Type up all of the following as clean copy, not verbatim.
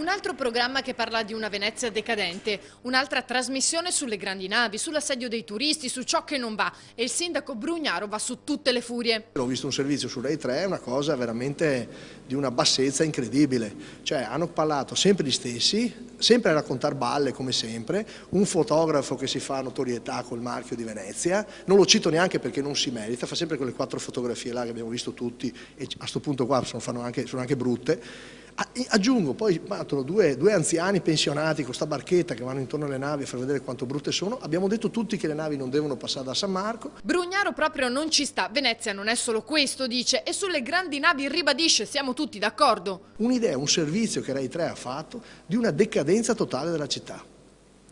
Un altro programma che parla di una Venezia decadente, un'altra trasmissione sulle grandi navi, sull'assedio dei turisti, su ciò che non va, e il sindaco Brugnaro va su tutte le furie. Ho visto un servizio su Rai 3, è una cosa veramente di una bassezza incredibile, cioè hanno parlato sempre gli stessi, sempre a raccontare balle come sempre, un fotografo che si fa notorietà col marchio di Venezia, non lo cito neanche perché non si merita, fa sempre quelle 4 fotografie là che abbiamo visto tutti e a questo punto qua sono anche brutte. Aggiungo, poi battono due anziani pensionati con sta barchetta che vanno intorno alle navi a far vedere quanto brutte sono. Abbiamo detto tutti che le navi non devono passare da San Marco. Brugnaro proprio non ci sta, Venezia non è solo questo, dice, e sulle grandi navi ribadisce, siamo tutti d'accordo. Un'idea, un servizio che Rai 3 ha fatto di una decadenza totale della città.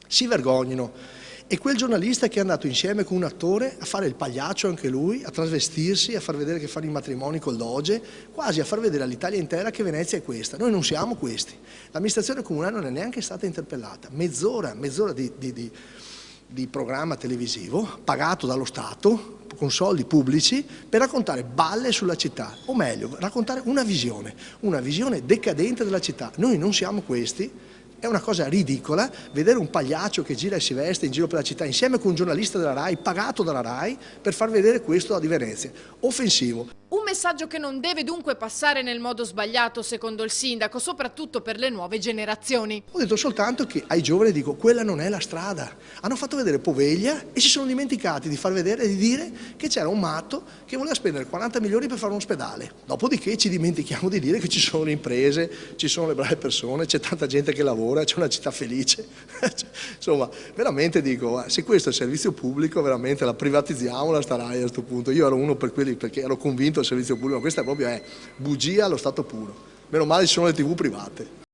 Si vergognino. E quel giornalista che è andato insieme con un attore a fare il pagliaccio anche lui, a trasvestirsi, a far vedere che fanno i matrimoni col Doge, quasi a far vedere all'Italia intera che Venezia è questa. Noi non siamo questi. L'amministrazione comunale non è neanche stata interpellata. Mezz'ora di programma televisivo pagato dallo Stato con soldi pubblici per raccontare balle sulla città, o meglio, raccontare una visione decadente della città. Noi non siamo questi. È una cosa ridicola vedere un pagliaccio che gira e si veste in giro per la città insieme con un giornalista della RAI, pagato dalla RAI, per far vedere questo di Venezia. Offensivo. Un messaggio che non deve dunque passare nel modo sbagliato, secondo il sindaco, soprattutto per le nuove generazioni. Ho detto soltanto che ai giovani dico, quella non è la strada. Hanno fatto vedere Poveglia e si sono dimenticati di far vedere e di dire che c'era un matto che voleva spendere 40 milioni per fare un ospedale. Dopodiché ci dimentichiamo di dire che ci sono le imprese, ci sono le brave persone, c'è tanta gente che lavora, c'è una città felice. Insomma, veramente dico, se questo è il servizio pubblico, veramente la privatizziamola sta RAI a questo punto. Io ero uno per quelli perché ero convinto del servizio pubblico, ma questa proprio è bugia allo stato puro. Meno male ci sono le TV private.